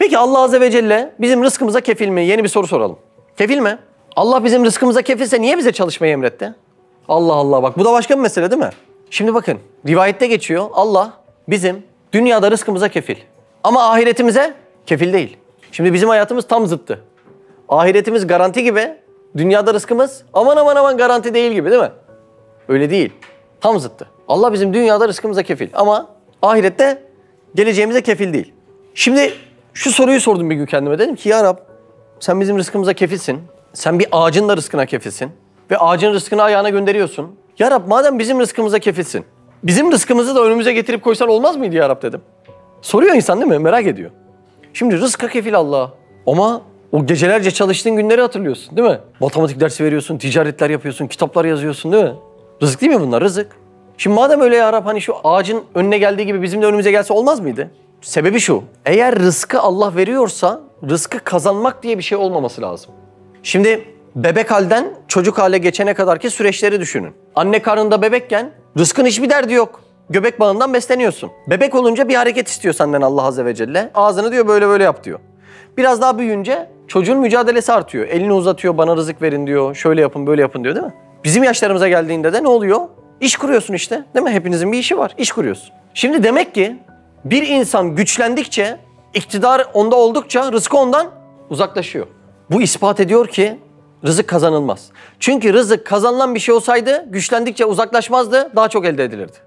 Peki Allah Azze ve Celle bizim rızkımıza kefil mi? Yeni bir soru soralım. Kefil mi? Allah bizim rızkımıza kefilse niye bize çalışmayı emretti? Allah Allah, bak bu da başka bir mesele değil mi? Şimdi bakın, rivayette geçiyor, Allah bizim dünyada rızkımıza kefil. Ama ahiretimize kefil değil. Şimdi bizim hayatımız tam zıttı. Ahiretimiz garanti gibi, dünyada rızkımız aman aman aman garanti değil gibi değil mi? Öyle değil. Tam zıttı. Allah bizim dünyada rızkımıza kefil ama ahirette geleceğimize kefil değil. Şimdi şu soruyu sordum bir gün kendime. Dedim ki ya Rab, sen bizim rızkımıza kefilsin. Sen bir ağacın da rızkına kefilsin. Ve ağacın rızkını ayağına gönderiyorsun. Ya Rab, madem bizim rızkımıza kefilsin, bizim rızkımızı da önümüze getirip koysan olmaz mıydı ya Rab dedim. Soruyor insan değil mi? Merak ediyor. Şimdi rızka kefil Allah. Ama o gecelerce çalıştığın günleri hatırlıyorsun değil mi? Matematik dersi veriyorsun, ticaretler yapıyorsun, kitaplar yazıyorsun değil mi? Rızık değil mi bunlar? Rızık. Şimdi madem öyle ya Rab, hani şu ağacın önüne geldiği gibi bizim de önümüze gelse olmaz mıydı? Sebebi şu. Eğer rızkı Allah veriyorsa rızkı kazanmak diye bir şey olmaması lazım. Şimdi bebek halden çocuk hale geçene kadarki süreçleri düşünün. Anne karnında bebekken rızkın hiçbir derdi yok. Göbek bağından besleniyorsun. Bebek olunca bir hareket istiyor senden Allah Azze ve Celle. Ağzını diyor böyle böyle yap diyor. Biraz daha büyüyünce çocuğun mücadelesi artıyor. Elini uzatıyor, bana rızık verin diyor. Şöyle yapın, böyle yapın diyor değil mi? Bizim yaşlarımıza geldiğinde de ne oluyor? İş kuruyorsun işte değil mi? Hepinizin bir işi var. İş kuruyorsun. Şimdi demek ki bir insan güçlendikçe, iktidar onda oldukça rızkı ondan uzaklaşıyor. Bu ispat ediyor ki rızık kazanılmaz. Çünkü rızık kazanılan bir şey olsaydı güçlendikçe uzaklaşmazdı, daha çok elde edilirdi.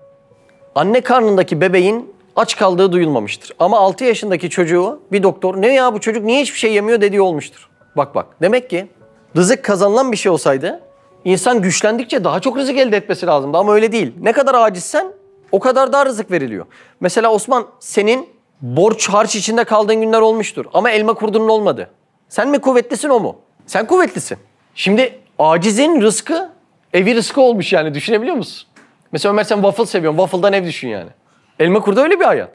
Anne karnındaki bebeğin aç kaldığı duyulmamıştır. Ama 6 yaşındaki çocuğu bir doktor ne ya bu çocuk niye hiçbir şey yemiyor dediği olmuştur. Bak demek ki rızık kazanılan bir şey olsaydı insan güçlendikçe daha çok rızık elde etmesi lazımdı ama öyle değil. Ne kadar acizsen o kadar daha rızık veriliyor. Mesela Osman, senin borç harç içinde kaldığın günler olmuştur ama elma kurdunun olmadı. Sen mi kuvvetlisin, o mu? Sen kuvvetlisin. Şimdi acizin rızkı evi rızkı olmuş yani, düşünebiliyor musun? Mesela Ömer, sen waffle seviyorsun. Waffle'dan ev düşün yani. Elma kurdu öyle bir hayat.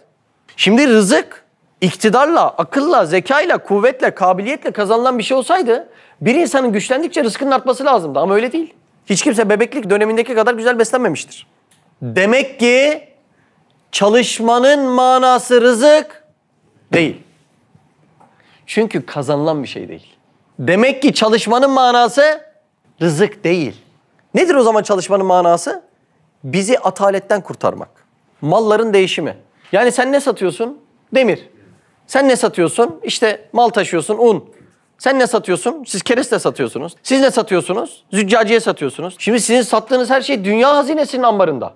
Şimdi rızık iktidarla, akılla, zekayla, kuvvetle, kabiliyetle kazanılan bir şey olsaydı bir insanın güçlendikçe rızkının artması lazımdı ama öyle değil. Hiç kimse bebeklik dönemindeki kadar güzel beslenmemiştir. Demek ki çalışmanın manası rızık değil. Çünkü kazanılan bir şey değil. Demek ki çalışmanın manası rızık değil. Nedir o zaman çalışmanın manası? Bizi ataletten kurtarmak. Malların değişimi. Yani sen ne satıyorsun? Demir. Sen ne satıyorsun? İşte mal taşıyorsun, un. Sen ne satıyorsun? Siz kereste satıyorsunuz. Siz ne satıyorsunuz? Züccaciye satıyorsunuz. Şimdi sizin sattığınız her şey dünya hazinesinin ambarında.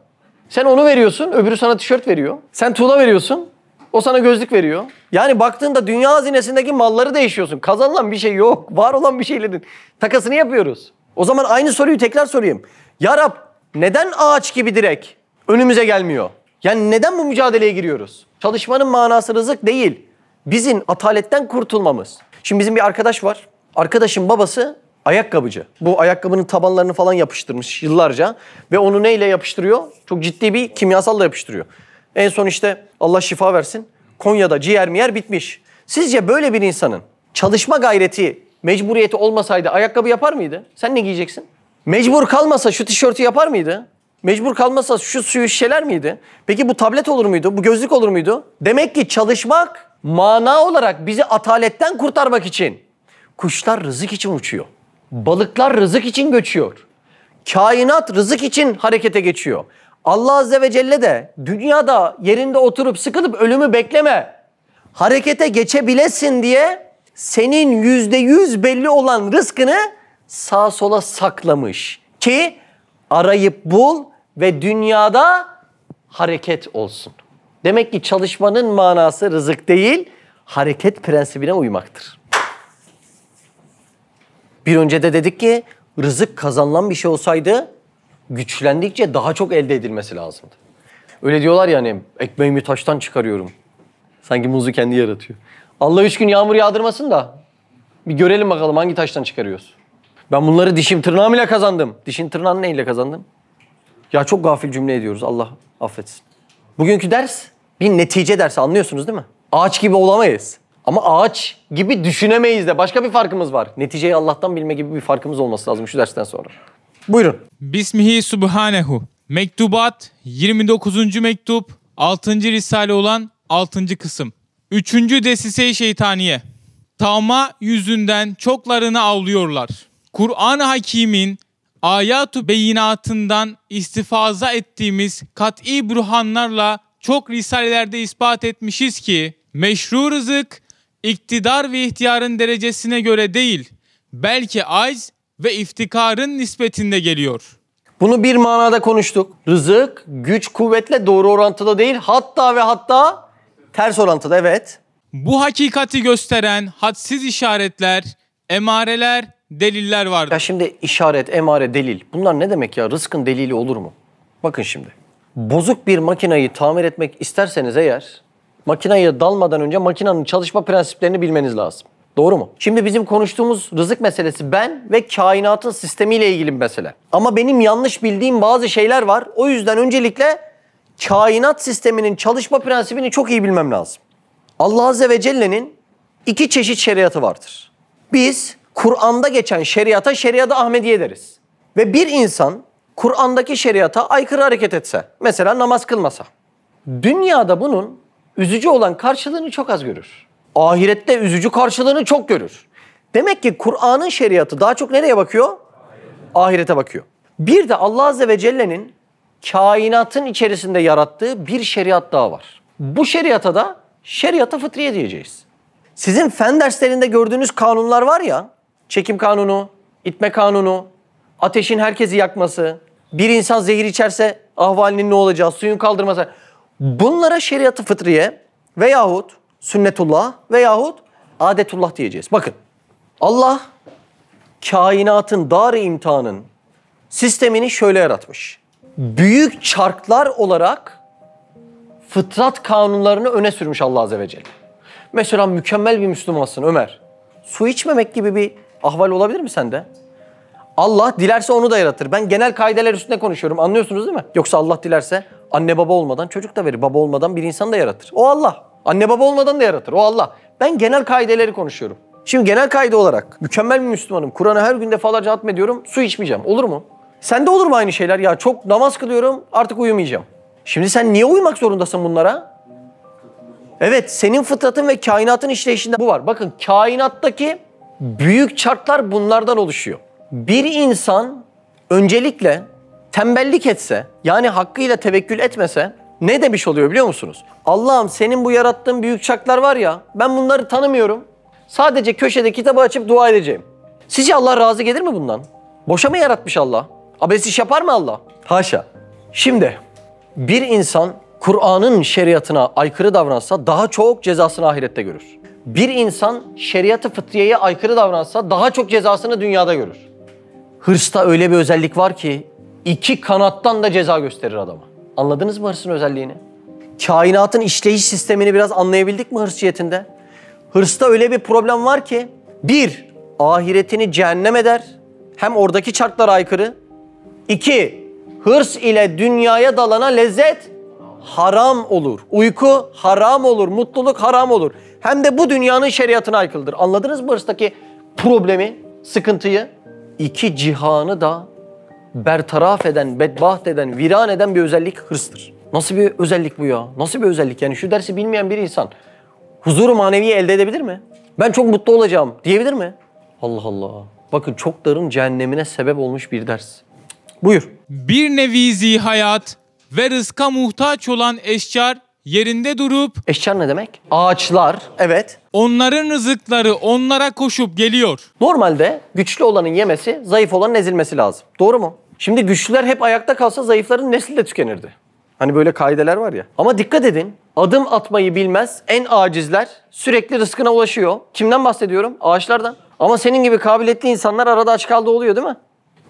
Sen onu veriyorsun, öbürü sana tişört veriyor. Sen tuğla veriyorsun, o sana gözlük veriyor. Yani baktığında dünya hazinesindeki malları değişiyorsun. Kazanılan bir şey yok. Var olan bir şeylerin takasını yapıyoruz. O zaman aynı soruyu tekrar sorayım. Ya Rab, neden ağaç gibi direkt önümüze gelmiyor? Yani neden bu mücadeleye giriyoruz? Çalışmanın manası rızık değil. Bizim ataletten kurtulmamız. Şimdi bizim bir arkadaş var. Arkadaşın babası ayakkabıcı. Bu ayakkabının tabanlarını falan yapıştırmış yıllarca. Ve onu neyle yapıştırıyor? Çok ciddi bir kimyasalla yapıştırıyor. En son işte Allah şifa versin, Konya'da ciğer miyer bitmiş. Sizce böyle bir insanın çalışma gayreti, mecburiyeti olmasaydı ayakkabı yapar mıydı? Sen ne giyeceksin? Mecbur kalmasa şu tişörtü yapar mıydı? Mecbur kalmasa şu suyu şişeler miydi? Peki bu tablet olur muydu? Bu gözlük olur muydu? Demek ki çalışmak mana olarak bizi ataletten kurtarmak için. Kuşlar rızık için uçuyor. Balıklar rızık için göçüyor. Kainat rızık için harekete geçiyor. Allah Azze ve Celle de dünyada yerinde oturup sıkılıp ölümü bekleme, harekete geçebilesin diye senin %100 belli olan rızkını sağa sola saklamış ki arayıp bul ve dünyada hareket olsun. Demek ki çalışmanın manası rızık değil, hareket prensibine uymaktır. Bir önce de dedik ki rızık kazanılan bir şey olsaydı güçlendikçe daha çok elde edilmesi lazımdı. Öyle diyorlar ya hani ekmeğimi taştan çıkarıyorum. Sanki muzu kendi yaratıyor. Allah 3 gün yağmur yağdırmasın da bir görelim bakalım hangi taştan çıkarıyoruz. Ben bunları dişim tırnağımla kazandım. Dişin tırnağını neyle kazandın? Ya çok gafil cümle ediyoruz, Allah affetsin. Bugünkü ders bir netice dersi, anlıyorsunuz değil mi? Ağaç gibi olamayız. Ama ağaç gibi düşünemeyiz de başka bir farkımız var. Neticeyi Allah'tan bilme gibi bir farkımız olması lazım şu dersten sonra. Buyurun. Bismihi Subhanehu. Mektubat 29. mektup 6. Risale olan 6. kısım. Üçüncü desise-i şeytaniye. Tağma yüzünden çoklarını avlıyorlar. Kur'an-ı Hakîm'in ayat-ı beyinatından istifaza ettiğimiz kat'i bürhanlarla çok risalelerde ispat etmişiz ki meşru rızık iktidar ve ihtiyarın derecesine göre değil, belki acz ve iftikarın nispetinde geliyor. Bunu bir manada konuştuk. Rızık, güç, kuvvetle doğru orantıda değil. Hatta ve hatta ters orantıda, evet. Bu hakikati gösteren hadsiz işaretler, emareler, deliller Ya vardır. şimdi işaret, emare, delil. Bunlar ne demek ya? Rızkın delili olur mu? Bakın şimdi. Bozuk bir makinayı tamir etmek isterseniz eğer, makineye dalmadan önce makinenin çalışma prensiplerini bilmeniz lazım. Doğru mu? Şimdi bizim konuştuğumuz rızık meselesi ben ve kainatın sistemiyle ilgili bir mesele. Ama benim yanlış bildiğim bazı şeyler var. O yüzden öncelikle kainat sisteminin çalışma prensibini çok iyi bilmem lazım. Allah Azze ve Celle'nin iki çeşit şeriatı vardır. Biz Kur'an'da geçen şeriata şeriat-ı Ahmediye deriz. Ve bir insan Kur'an'daki şeriata aykırı hareket etse, mesela namaz kılmasa, dünyada bunun üzücü olan karşılığını çok az görür. Ahirette üzücü karşılığını çok görür. Demek ki Kur'an'ın şeriatı daha çok nereye bakıyor? Ahirete bakıyor. Bir de Allah Azze ve Celle'nin kainatın içerisinde yarattığı bir şeriat daha var. Bu şeriata da şeriat-ı fıtriye diyeceğiz. Sizin fen derslerinde gördüğünüz kanunlar var ya, çekim kanunu, itme kanunu, ateşin herkesi yakması, bir insan zehir içerse ahvalinin ne olacağı, suyun kaldırması. Bunlara şeriat-ı fıtriye veyahut sünnetullah veyahut adetullah diyeceğiz. Bakın, Allah kainatın dar-ı imtihanın sistemini şöyle yaratmış. Büyük çarklar olarak fıtrat kanunlarını öne sürmüş Allah Azze ve Celle. Mesela mükemmel bir Müslümansın Ömer. Su içmemek gibi bir ahval olabilir mi sende? Allah dilerse onu da yaratır. Ben genel kaideler üstünde konuşuyorum. Anlıyorsunuz değil mi? Yoksa Allah dilerse anne baba olmadan çocuk da verir. Baba olmadan bir insan da yaratır. O Allah. Anne baba olmadan da yaratır. O Allah. Ben genel kaideleri konuşuyorum. Şimdi genel kaide olarak mükemmel bir Müslümanım. Kur'an'ı her gün defalarca hatmediyorum. Su içmeyeceğim. Olur mu? Sende olur mu aynı şeyler? Ya çok namaz kılıyorum, artık uyumayacağım. Şimdi sen niye uyumak zorundasın bunlara? Evet, senin fıtratın ve kainatın işleyişinde bu var. Bakın, kainattaki büyük çarklar bunlardan oluşuyor. Bir insan öncelikle tembellik etse, yani hakkıyla tevekkül etmese ne demiş oluyor biliyor musunuz? Allah'ım, senin bu yarattığın büyük çarklar var ya, ben bunları tanımıyorum. Sadece köşede kitabı açıp dua edeceğim. Sizce Allah razı gelir mi bundan? Boşa mı yaratmış Allah? Abes iş yapar mı Allah? Haşa. Şimdi bir insan Kur'an'ın şeriatına aykırı davransa daha çok cezasını ahirette görür. Bir insan şeriat-ı fıtriyeye aykırı davransa daha çok cezasını dünyada görür. Hırsta öyle bir özellik var ki iki kanattan da ceza gösterir adama. Anladınız mı hırsın özelliğini? Kainatın işleyiş sistemini biraz anlayabildik mi hırs cihetinde? Hırsta öyle bir problem var ki bir, ahiretini cehennem eder. Hem oradaki çarklara aykırı. İki, hırs ile dünyaya dalana lezzet haram olur. Uyku haram olur. Mutluluk haram olur. Hem de bu dünyanın şeriatına aykırıdır. Anladınız mı hırstaki problemi, sıkıntıyı? İki cihanı da bertaraf eden, bedbaht eden, viran eden bir özellik hırstır. Nasıl bir özellik bu ya? Nasıl bir özellik? Yani şu dersi bilmeyen bir insan huzur-u maneviyi elde edebilir mi? Ben çok mutlu olacağım diyebilir mi? Allah Allah. Bakın, çokların cehennemine sebep olmuş bir ders. Buyur. Bir nevi zihayat ve rızka muhtaç olan eşcar yerinde durup Eşcar ne demek? Ağaçlar, evet. onların rızıkları onlara koşup geliyor. Normalde güçlü olanın yemesi, zayıf olanın ezilmesi lazım. Doğru mu? Şimdi güçlüler hep ayakta kalsa zayıfların nesli de tükenirdi. Hani böyle kaideler var ya. Ama dikkat edin, adım atmayı bilmez en acizler sürekli rızkına ulaşıyor. Kimden bahsediyorum? Ağaçlardan. Ama senin gibi kabiliyetli insanlar arada aç kaldığı oluyor değil mi?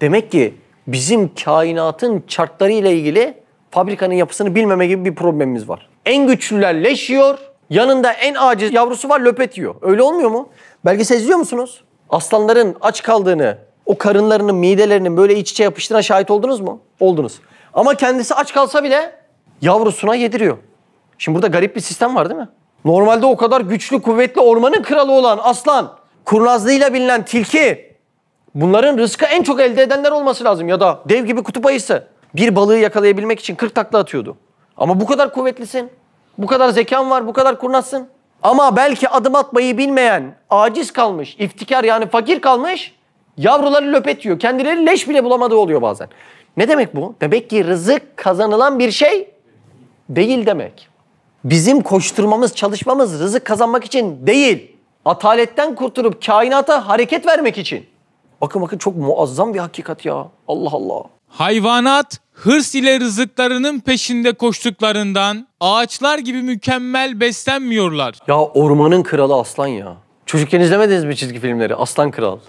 Demek ki bizim kainatın çarklarıyla ilgili fabrikanın yapısını bilmeme gibi bir problemimiz var. En güçlüler leş yiyor, yanında en aciz yavrusu var löpet yiyor. Öyle olmuyor mu? Belgesel izliyor musunuz? Aslanların aç kaldığını, o karınlarının, midelerinin böyle iç içe yapıştığına şahit oldunuz mu? Oldunuz. Ama kendisi aç kalsa bile yavrusuna yediriyor. Şimdi burada garip bir sistem var değil mi? Normalde o kadar güçlü, kuvvetli, ormanın kralı olan aslan, kurnazlığıyla bilinen tilki, bunların rızkı en çok elde edenler olması lazım. Ya da dev gibi kutup ayısı bir balığı yakalayabilmek için 40 takla atıyordu. Ama bu kadar kuvvetlisin, bu kadar zekan var, bu kadar kurnazsın. Ama belki adım atmayı bilmeyen, aciz kalmış, iftikar yani fakir kalmış, yavruları löpet yiyor. Kendileri leş bile bulamadığı oluyor bazen. Ne demek bu? Demek ki rızık kazanılan bir şey değil demek. Bizim koşturmamız, çalışmamız rızık kazanmak için değil. Ataletten kurtulup kainata hareket vermek için. Bakın çok muazzam bir hakikat ya. Allah Allah. Hayvanat hırs ile rızıklarının peşinde koştuklarından ağaçlar gibi mükemmel beslenmiyorlar. Ya ormanın kralı aslan ya. Çocukken izlemediniz mi çizgi filmleri? Aslan kral.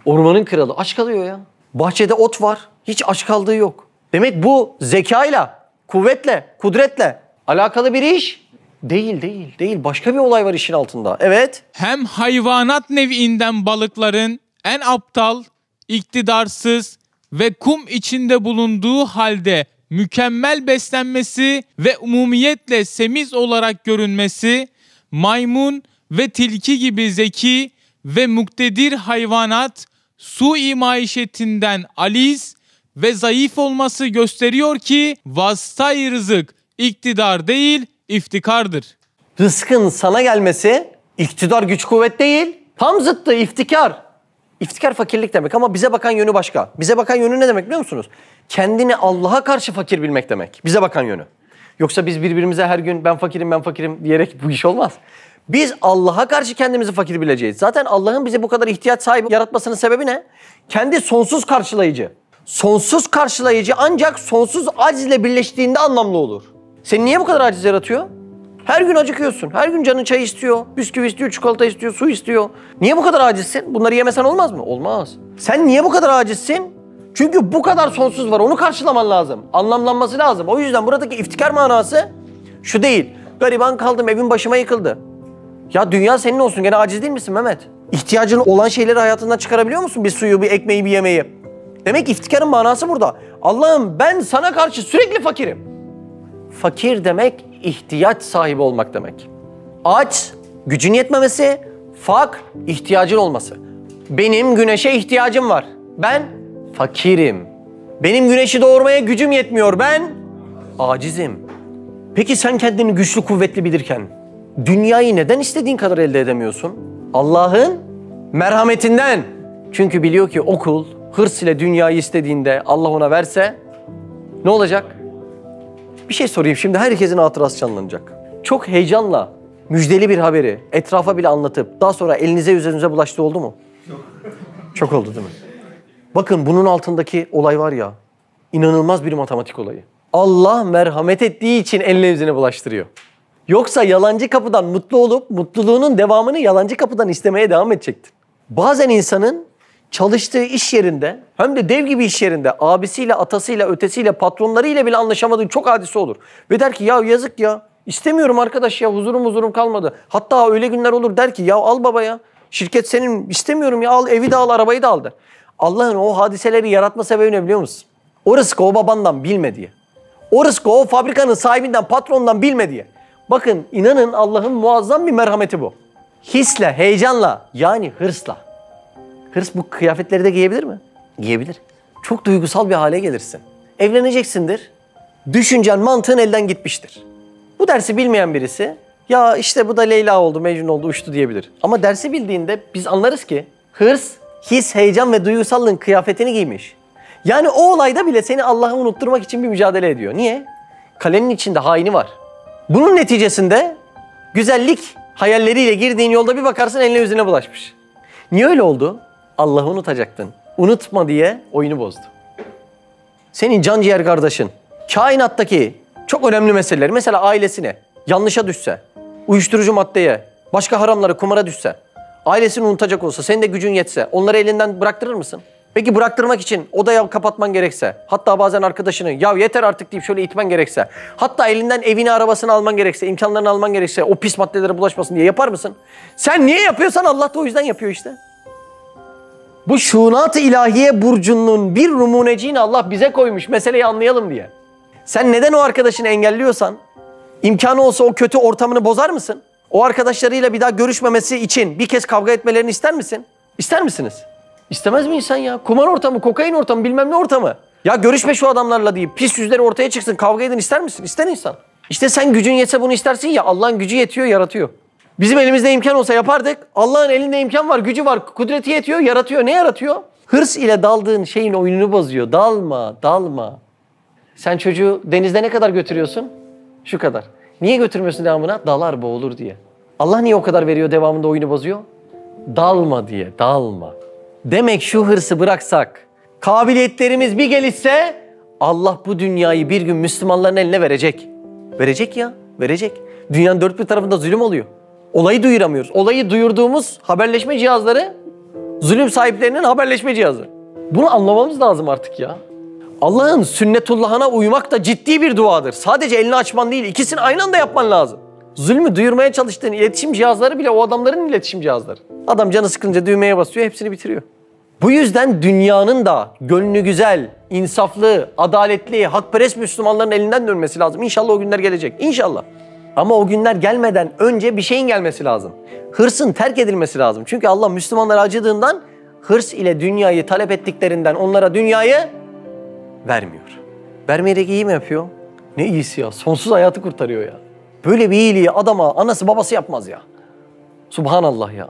Ormanın kralı aç kalıyor ya. Bahçede ot var. Hiç aç kaldığı yok. Demek bu zekayla, kuvvetle, kudretle alakalı bir iş değil. Başka bir olay var işin altında. Evet. Hem hayvanat neviinden balıkların en aptal, iktidarsız ve kum içinde bulunduğu halde mükemmel beslenmesi ve umumiyetle semiz olarak görünmesi, maymun ve tilki gibi zeki ve muktedir hayvanat su-i maişetinden aliz ve zayıf olması gösteriyor ki vasıta-i rızık iktidar değil iftikardır. Rızkın sana gelmesi iktidar güç kuvvet değil. Tam zıttı iftikar. İftikar fakirlik demek ama bize bakan yönü başka. Bize bakan yönü ne demek biliyor musunuz? Kendini Allah'a karşı fakir bilmek demek. Bize bakan yönü. Yoksa biz birbirimize her gün ben fakirim diyerek bu iş olmaz. Biz Allah'a karşı kendimizi fakir bileceğiz. Zaten Allah'ın bize bu kadar ihtiyaç sahibi yaratmasının sebebi ne? Kendi sonsuz karşılayıcı. Sonsuz karşılayıcı ancak sonsuz aciz ile birleştiğinde anlamlı olur. Seni niye bu kadar aciz yaratıyor? Her gün acıkıyorsun. Her gün canın çay istiyor, bisküvi istiyor, çikolata istiyor, su istiyor. Niye bu kadar acizsin? Bunları yemesen olmaz mı? Olmaz. Sen niye bu kadar acizsin? Çünkü bu kadar sonsuz var. Onu karşılaman lazım. Anlamlanması lazım. O yüzden buradaki iftikar manası şu değil. Gariban kaldım, evin başıma yıkıldı. Ya dünya senin olsun. Gene aciz değil misin Mehmet? İhtiyacın olan şeyleri hayatından çıkarabiliyor musun? Bir suyu, bir ekmeği, bir yemeği. Demek iftikarın manası burada. Allah'ım ben sana karşı sürekli fakirim. Fakir demek ihtiyaç sahibi olmak demek. Aç, gücün yetmemesi, fakr, ihtiyacın olması. Benim güneşe ihtiyacım var. Ben fakirim. Benim güneşi doğurmaya gücüm yetmiyor. Ben acizim. Peki sen kendini güçlü, kuvvetli bilirken dünyayı neden istediğin kadar elde edemiyorsun? Allah'ın merhametinden. Çünkü biliyor ki o kul hırs ile dünyayı istediğinde Allah ona verse ne olacak? Bir şey sorayım şimdi herkesin hatırası canlanacak. Çok heyecanla müjdeli bir haberi etrafa bile anlatıp daha sonra elinize yüzünüze bulaştığı oldu mu? Çok oldu değil mi? Bakın bunun altındaki olay var ya, inanılmaz bir matematik olayı. Allah merhamet ettiği için eline yüzüne bulaştırıyor. Yoksa yalancı kapıdan mutlu olup mutluluğunun devamını yalancı kapıdan istemeye devam edecektin. Bazen insanın çalıştığı iş yerinde hem de dev gibi iş yerinde abisiyle, atasıyla, ötesiyle, patronlarıyla bile anlaşamadığı çok hadise olur. Ve der ki ya yazık ya istemiyorum arkadaş ya huzurum kalmadı. Hatta öyle günler olur der ki ya al baba ya şirket senin istemiyorum ya al evi de al arabayı da al der. Allah'ın o hadiseleri yaratma sebebi ne biliyor musun? O rızkı o babandan bilme diye. O rızkı o fabrikanın sahibinden, patrondan bilme diye. Bakın inanın Allah'ın muazzam bir merhameti bu. Hisle, heyecanla yani hırsla. Hırs bu kıyafetleri de giyebilir mi? Giyebilir. Çok duygusal bir hale gelirsin. Evleneceksindir. Düşüncen, mantığın elden gitmiştir. Bu dersi bilmeyen birisi ya işte bu da Leyla oldu, Mecnun oldu, uçtu diyebilir. Ama dersi bildiğinde biz anlarız ki hırs, his, heyecan ve duygusallığın kıyafetini giymiş. Yani o olayda bile seni Allah'ı unutturmak için bir mücadele ediyor. Niye? Kalenin içinde haini var. Bunun neticesinde güzellik hayalleriyle girdiğin yolda bir bakarsın eline yüzüne bulaşmış. Niye öyle oldu? Allah'ı unutacaktın. Unutma diye oyunu bozdu. Senin can ciğer kardeşin, kainattaki çok önemli meseleleri, mesela ailesine yanlışa düşse, uyuşturucu maddeye, başka haramlara, kumara düşse, ailesini unutacak olsa, senin de gücün yetse, onları elinden bıraktırır mısın? Peki bıraktırmak için odaya kapatman gerekse, hatta bazen arkadaşını ya yeter artık deyip şöyle itmen gerekse, hatta elinden evini, arabasını alman gerekse, imkanlarını alman gerekse, o pis maddelere bulaşmasın diye yapar mısın? Sen niye yapıyorsan Allah da o yüzden yapıyor işte. Bu şuunat-ı ilahiye burcunun bir numuneciğini Allah bize koymuş meseleyi anlayalım diye. Sen neden o arkadaşını engelliyorsan, imkanı olsa o kötü ortamını bozar mısın? O arkadaşlarıyla bir daha görüşmemesi için bir kez kavga etmelerini ister misin? İster misiniz? İstemez mi insan ya? Kumar ortamı, kokain ortamı, bilmem ne ortamı. Ya görüşme şu adamlarla deyip pis yüzleri ortaya çıksın, kavga edin ister misin? İster insan. İşte sen gücün yetse bunu istersin ya, Allah'ın gücü yetiyor, yaratıyor. Bizim elimizde imkan olsa yapardık. Allah'ın elinde imkan var, gücü var, kudreti yetiyor, yaratıyor. Ne yaratıyor? Hırs ile daldığın şeyin oyununu bozuyor. Dalma, dalma. Sen çocuğu denizde ne kadar götürüyorsun? Şu kadar. Niye götürmüyorsun devamına? Dalar, boğulur diye. Allah niye o kadar veriyor, devamında oyunu bozuyor? Dalma diye, dalma. Demek şu hırsı bıraksak, kabiliyetlerimiz bir gelişse, Allah bu dünyayı bir gün Müslümanların eline verecek. Verecek ya, verecek. Dünyanın dört bir tarafında zulüm oluyor. Olayı duyuramıyoruz. Olayı duyurduğumuz haberleşme cihazları, zulüm sahiplerinin haberleşme cihazı. Bunu anlamamız lazım artık ya. Allah'ın sünnetullahına uymak da ciddi bir duadır. Sadece elini açman değil, ikisini aynı anda yapman lazım. Zulmü duyurmaya çalıştığın iletişim cihazları bile o adamların iletişim cihazları. Adam canı sıkınca düğmeye basıyor, hepsini bitiriyor. Bu yüzden dünyanın da gönlü güzel, insaflı, adaletli, hakperest Müslümanların elinden dönmesi lazım. İnşallah o günler gelecek. İnşallah. Ama o günler gelmeden önce bir şeyin gelmesi lazım. Hırsın terk edilmesi lazım. Çünkü Allah Müslümanlara acıdığından hırs ile dünyayı talep ettiklerinden onlara dünyayı vermiyor. Vermeyerek iyi mi yapıyor? Ne iyisi ya. Sonsuz hayatı kurtarıyor ya. Böyle bir iyiliği adama anası babası yapmaz ya. Subhanallah ya.